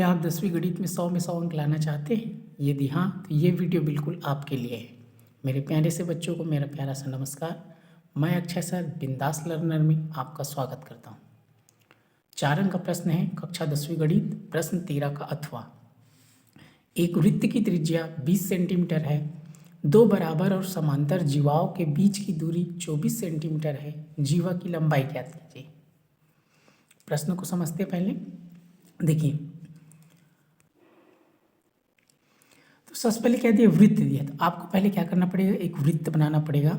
क्या आप 10वीं गणित में 100 में 100 अंक लाना चाहते हैं? यदि हाँ, तो ये वीडियो बिल्कुल आपके लिए है। मेरे प्यारे से बच्चों को मेरा प्यारा सा नमस्कार। मैं अक्षय सर बिंदास लर्नर में आपका स्वागत करता हूँ। 4 अंक का प्रश्न है कक्षा 10वीं गणित, प्रश्न 13 का अथवा। एक वृत्त की त्रिज्या 20 सेंटीमीटर है, दो बराबर और समांतर जीवाओं के बीच की दूरी 24 सेंटीमीटर है। जीवा की लंबाई ज्ञात कीजिए। प्रश्न को समझते पहले देखिए, तो सबसे पहले क्या दिया, वृत्त दिया। तो आपको पहले क्या करना पड़ेगा, एक वृत्त बनाना पड़ेगा।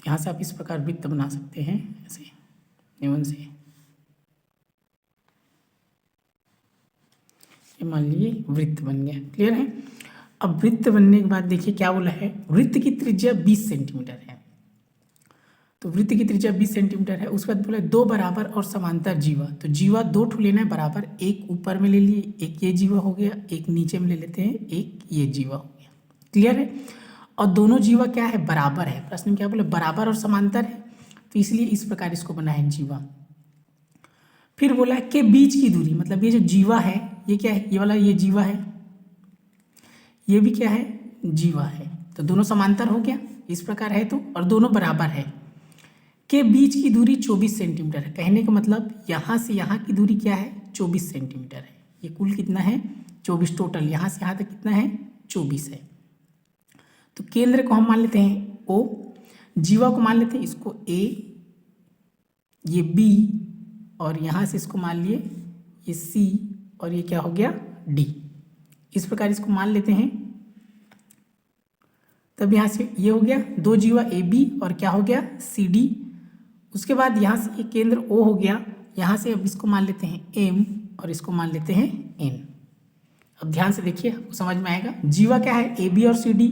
यहाँ से आप इस प्रकार वृत्त बना सकते हैं, ऐसे नियमन से। ये मान लीजिए वृत्त बन गया, क्लियर है। अब वृत्त बनने के बाद देखिए क्या बोला है, वृत्त की त्रिज्या 20 सेंटीमीटर है। तो वृत्त की त्रिज्या 20 सेंटीमीटर है। उसके बाद बोला दो बराबर और समांतर जीवा। तो जीवा दो ठो लेना है बराबर, एक ऊपर में ले लिए, एक ये जीवा हो गया, एक नीचे में ले लेते हैं, एक ये जीवा हो गया, क्लियर है। और दोनों जीवा क्या है, बराबर है। प्रश्न में क्या बोले, बराबर और समांतर है, तो इसलिए इस प्रकार इसको बना है जीवा। फिर बोला है के बीच की दूरी, मतलब ये जो जीवा है ये क्या है, ये वाला ये जीवा है, ये भी क्या है, जीवा है। तो दोनों समांतर हो गया इस प्रकार है तो, और दोनों बराबर है। के बीच की दूरी 24 सेंटीमीटर है। कहने का मतलब यहाँ से यहाँ की दूरी क्या है, 24 सेंटीमीटर है। ये कुल कितना है, 24 टोटल। यहाँ से यहाँ तक कितना है, 24 है। तो केंद्र को हम मान लेते हैं O, जीवा को मान लेते हैं इसको A, ये B, और यहाँ से इसको मान लिए ये C, और ये क्या हो गया D। इस प्रकार इसको मान लेते हैं। तब यहाँ से ये हो गया दो जीवा AB, और क्या हो गया CD। उसके बाद यहाँ से ये केंद्र O हो गया। यहाँ से अब इसको मान लेते हैं M, और इसको मान लेते हैं N। अब ध्यान से देखिए, आपको समझ में आएगा। जीवा क्या है, AB और CD,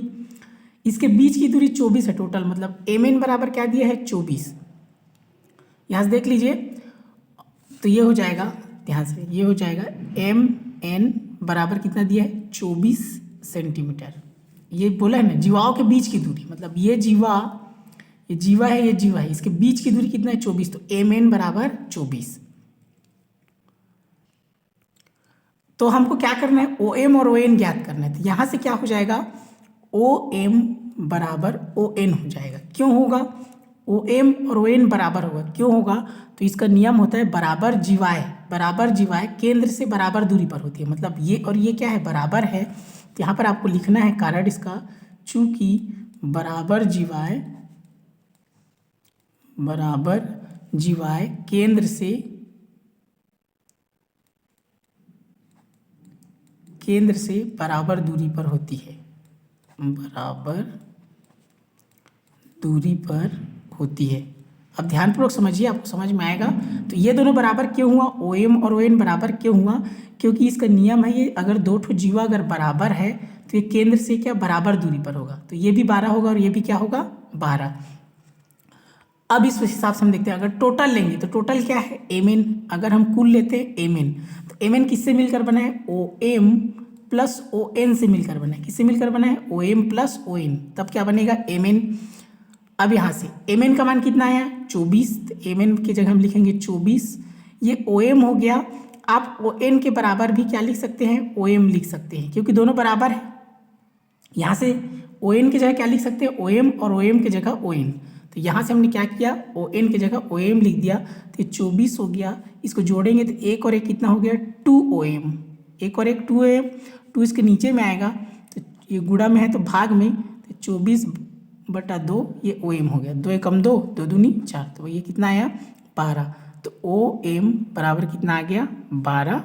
इसके बीच की दूरी 24 है टोटल, मतलब MN बराबर क्या दिया है, 24। यहाँ से देख लीजिए, तो ये हो जाएगा, ध्यान से ये हो जाएगा MN बराबर कितना दिया है, 24 सेंटीमीटर। ये बोला है ना जीवाओं के बीच की दूरी, मतलब ये जीवा है, ये जीवा है, इसके बीच की दूरी कितना है, 24। तो MN बराबर 24। तो हमको क्या करना है, OM और ON ज्ञात करना है। तो यहाँ से क्या हो जाएगा, OM बराबर ON हो जाएगा। क्यों होगा, OM और ON बराबर होगा, क्यों होगा, तो इसका नियम होता है बराबर जीवाएं केंद्र से बराबर दूरी पर होती है। मतलब ये और ये क्या है, बराबर है। तो यहाँ पर आपको लिखना है कारण इसका, चूंकि बराबर जीवाएं केंद्र से बराबर दूरी पर होती है, बराबर दूरी पर होती है। अब ध्यानपूर्वक समझिए, आपको समझ में आएगा। तो ये दोनों बराबर क्यों हुआ, OM और ON बराबर क्यों हुआ, क्योंकि इसका नियम है ये अगर दो ठो जीवा अगर बराबर है तो ये केंद्र से क्या बराबर दूरी पर होगा। तो ये भी 12 होगा और ये भी क्या होगा, 12। अब इस हिसाब से हम देखते हैं, अगर टोटल लेंगे तो टोटल क्या है, MN। अगर हम कुल लेते हैं MN, तो MN किससे मिलकर बना है, OM प्लस ON से मिलकर बना है। किससे मिलकर बना है, OM प्लस ON। तब क्या बनेगा, MN। अब यहाँ से MN का मान कितना आया, 24। तो MN की जगह हम लिखेंगे 24। ये OM हो गया। आप ON के बराबर भी क्या लिख सकते हैं, OM लिख सकते हैं, क्योंकि दोनों बराबर है। यहाँ से ON की जगह क्या लिख सकते हैं, OM, और OM की जगह ON। तो यहाँ से हमने क्या किया, ON की जगह OM लिख दिया। तो ये 24 हो गया। इसको जोड़ेंगे तो एक और एक कितना हो गया, 2OM। एक और एक 2OM, 2 इसके नीचे में आएगा, तो ये गुणा में है तो भाग में, तो 24/2 ये OM हो गया। 2 एकम 2, 2 दूनी 4, तो ये कितना आया, 12। तो OM बराबर कितना आ गया, 12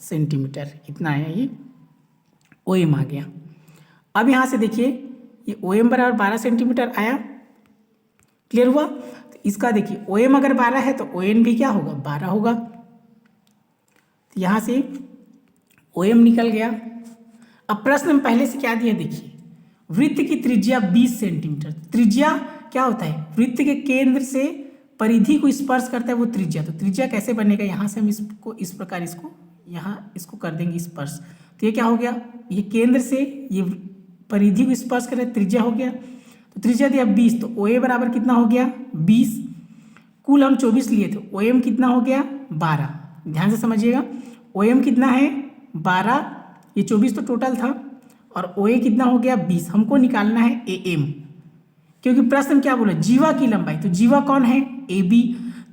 सेंटीमीटर। कितना आया, ये OM आ गया। अब यहाँ से देखिए, ये OM बराबर 12 सेंटीमीटर आया, क्लियर हुआ। तो इसका देखिए OM अगर 12 है तो ON भी क्या होगा, 12 होगा। तो यहाँ से OM निकल गया। अब प्रश्न में पहले से क्या दिया, देखिए वृत्त की त्रिज्या 20 सेंटीमीटर। त्रिज्या क्या होता है, वृत्त के केंद्र से परिधि को स्पर्श करता है वो त्रिज्या। तो त्रिज्या कैसे बनेगा, यहाँ से हम इसको इस प्रकार इसको यहाँ इसको कर देंगे स्पर्श। तो ये क्या हो गया, ये केंद्र से ये परिधि को स्पर्श कर रहे, त्रिज्या हो गया। तो त्रिज्या दिया 20, तो OA बराबर कितना हो गया, 20। कुल हम 24 लिए थे, OM कितना हो गया, 12। ध्यान से समझिएगा, OM कितना है, 12, ये 24 तो टोटल था, और ओ ए कितना हो गया 20। हमको निकालना है ए एम, क्योंकि प्रश्न क्या बोला, जीवा की लंबाई। तो जीवा कौन है, ए बी।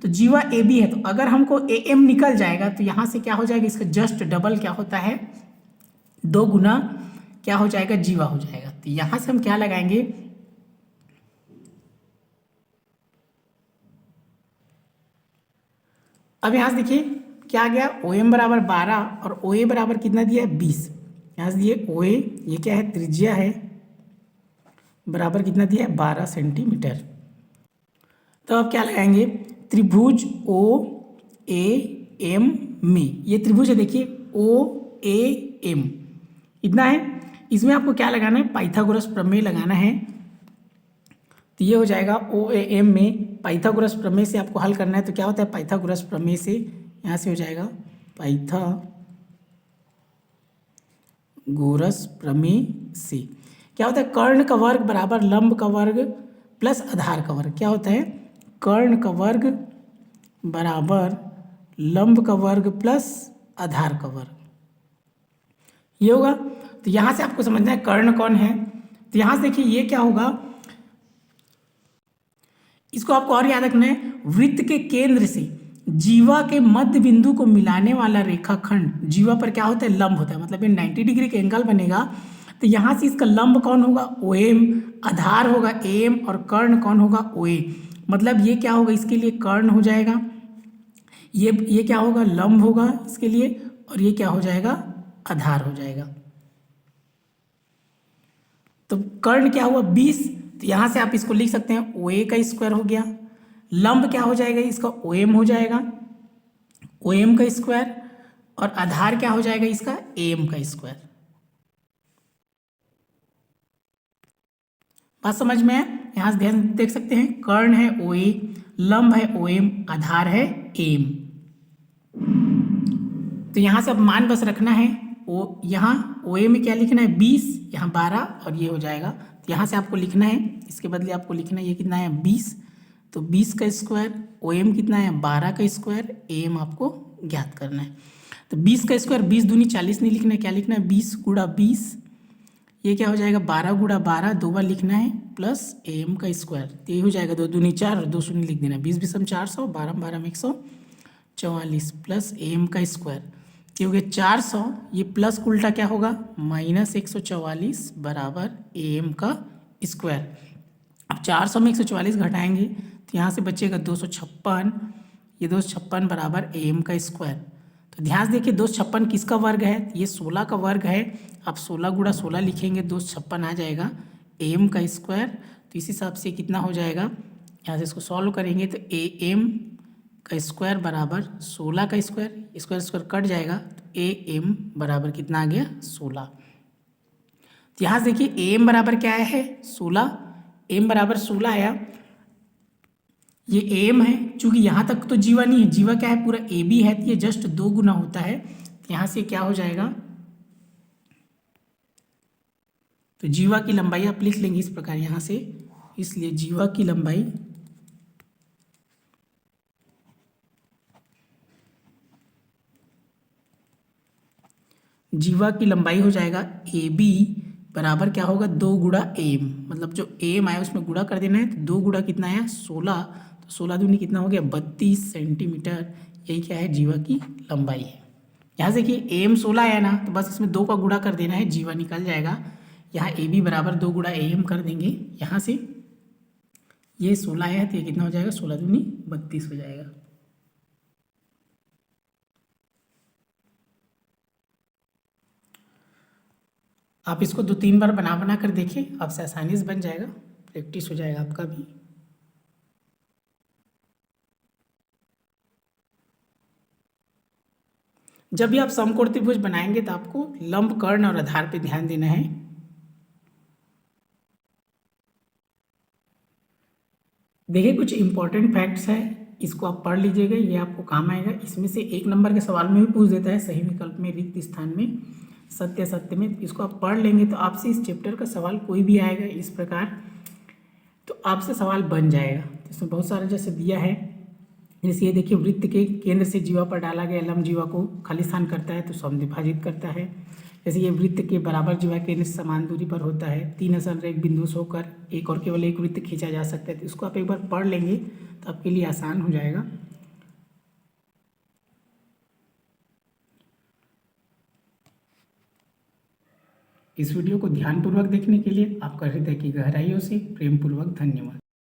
तो जीवा ए बी है, तो अगर हमको ए एम निकल जाएगा तो यहाँ से क्या हो जाएगा, इसका जस्ट डबल क्या होता है, 2 गुना क्या हो जाएगा, जीवा हो जाएगा। तो यहाँ से हम क्या लगाएंगे, अब यहाँ से देखिए क्या आ गया, ओ एम बराबर 12 और ओ ए बराबर कितना दिया है 20। यहाँ से दिए ओ ए, ये क्या है, त्रिज्या है, बराबर कितना दिया है 12 सेंटीमीटर। तो अब क्या लगाएंगे, त्रिभुज ओ ए एम में, ये त्रिभुज है देखिए ओ ए एम इतना है, इसमें आपको क्या लगाना है, पाइथागोरस प्रमेय लगाना है। तो ये हो जाएगा ओ ए एम में पाइथागोरस प्रमेय से आपको हल करना है। तो क्या होता है, पाइथागोरस प्रमेय से यहाँ से हो जाएगा पाइथागोरस प्रमेय से क्या होता है, कर्ण का वर्ग बराबर लंब का वर्ग प्लस आधार का वर्ग। क्या होता है, कर्ण का वर्ग बराबर लंब का वर्ग प्लस आधार का वर्ग, ये होगा। तो यहाँ से आपको समझना है कर्ण कौन है। तो यहाँ से देखिए ये क्या होगा, इसको आपको और याद रखना है, वृत्त के केंद्र से जीवा के मध्य बिंदु को मिलाने वाला रेखाखंड जीवा पर क्या होता है, लंब होता है, मतलब ये 90 डिग्री का एंगल बनेगा। तो यहाँ से इसका लंब कौन होगा, ओ एम, आधार होगा एम, और कर्ण कौन होगा, ओ ए। मतलब ये क्या होगा, इसके लिए कर्ण हो जाएगा, ये क्या होगा, लंब होगा इसके लिए, और ये क्या हो जाएगा, आधार हो जाएगा। तो कर्ण क्या हुआ 20। तो यहाँ से आप इसको लिख सकते हैं ओ ए का स्क्वायर हो गया, लंब क्या हो जाएगा इसका, ओ एम हो जाएगा, ओ एम का स्क्वायर, और आधार क्या हो जाएगा इसका, एम का स्क्वायर। बात समझ में है, यहाँ से ध्यान देख सकते हैं, कर्ण है ओ ए, लंब है ओ एम, आधार है एम। तो यहाँ से अब मान बस रखना है, ओ यहाँ ओ ए में क्या लिखना है 20, यहाँ 12, और ये हो जाएगा। तो यहाँ से आपको लिखना है, इसके बदले आपको लिखना है ये कितना है 20, तो 20 का स्क्वायर, ओ एम कितना है 12 का स्क्वायर, एम आपको ज्ञात करना है। तो 20 का स्क्वायर 20 दूनी 40 नहीं लिखना है, क्या लिखना है 20 गुणा 20, ये क्या हो जाएगा 12 गुणा 12, 2 बार लिखना है, प्लस एम का स्क्वायर। तो ये हो जाएगा 2 दूनी 4 और 2 शून्य लिख देना, 20 बीस 400, 12 12 144, प्लस एम का स्क्वायर, ये हो गया 400, ये प्लस उल्टा क्या होगा माइनस 144 बराबर एम का स्क्वायर। अब 400 में 144 घटाएंगे तो यहाँ से बचेगा 256, ये 256 बराबर एम का स्क्वायर। तो ध्यान से देखिए 256 किसका वर्ग है, ये 16 का वर्ग है। आप 16 गुणा 16 लिखेंगे 256 आ जाएगा एम का स्क्वायर। तो इस हिसाब से कितना हो जाएगा, यहाँ से इसको सॉल्व करेंगे तो ए एम का स्क्वायर बराबर 16 का स्क्वायर, स्क्वायर स्क्वायर कट जाएगा, तो ए एम बराबर कितना आ गया 16। तो यहाँ से देखिए ए एम बराबर क्या आया है 16, एम बराबर 16 आया, ये एम है। चूंकि यहाँ तक तो जीवा नहीं है, जीवा क्या है पूरा ए बी है, तो ये जस्ट 2 गुना होता है। यहाँ से क्या हो जाएगा, तो जीवा की लंबाई आप लिख लेंगे इस प्रकार यहाँ से, इसलिए जीवा की लंबाई हो जाएगा ए बी बराबर क्या होगा 2 गुणा एम, मतलब जो एम आया उसमें गुणा कर देना है। तो 2 गुणा कितना आया 16, तो 16 दूनी कितना हो गया 32 सेंटीमीटर। यही क्या है जीवा की लंबाई है। यहाँ से कि एम 16 आया ना, तो बस इसमें 2 का गुणा कर देना है, जीवा निकल जाएगा। यहाँ ए बी बराबर 2 गुणा एम कर देंगे, यहाँ से ये 16 आया है तो ये कितना हो जाएगा 16 दूनी 32 हो जाएगा। आप इसको 2-3 बार बना कर देखिए, आपसे आसानी से बन जाएगा, प्रैक्टिस हो जाएगा आपका भी। जब भी आप समकोण त्रिभुज बनाएंगे तो आपको लंब, कर्ण और आधार पे ध्यान देना है। देखिए कुछ इंपॉर्टेंट फैक्ट्स है, इसको आप पढ़ लीजिएगा, ये आपको काम आएगा। इसमें से 1 नंबर के सवाल में भी पूछ देता है, सही विकल्प में रिक्त स्थान में सत्य सत्य में। इसको आप पढ़ लेंगे तो आपसे इस चैप्टर का सवाल कोई भी आएगा इस प्रकार, तो आपसे सवाल बन जाएगा। इसमें बहुत सारा जैसे दिया है जैसे ये देखिए वृत्त के केंद्र से जीवा पर डाला गया लंब जीवा को खाली स्थान करता है तो समद्विभाजित करता है। जैसे ये वृत्त के बराबर जीवा केंद्र से समान दूरी पर होता है, 3 असंरेख बिंदु से होकर एक और केवल एक वृत्त खींचा जा सकता है। तो इसको आप एक बार पढ़ लेंगे तो आपके लिए आसान हो जाएगा। इस वीडियो को ध्यानपूर्वक देखने के लिए आपका हृदय की गहराइयों से प्रेमपूर्वक धन्यवाद।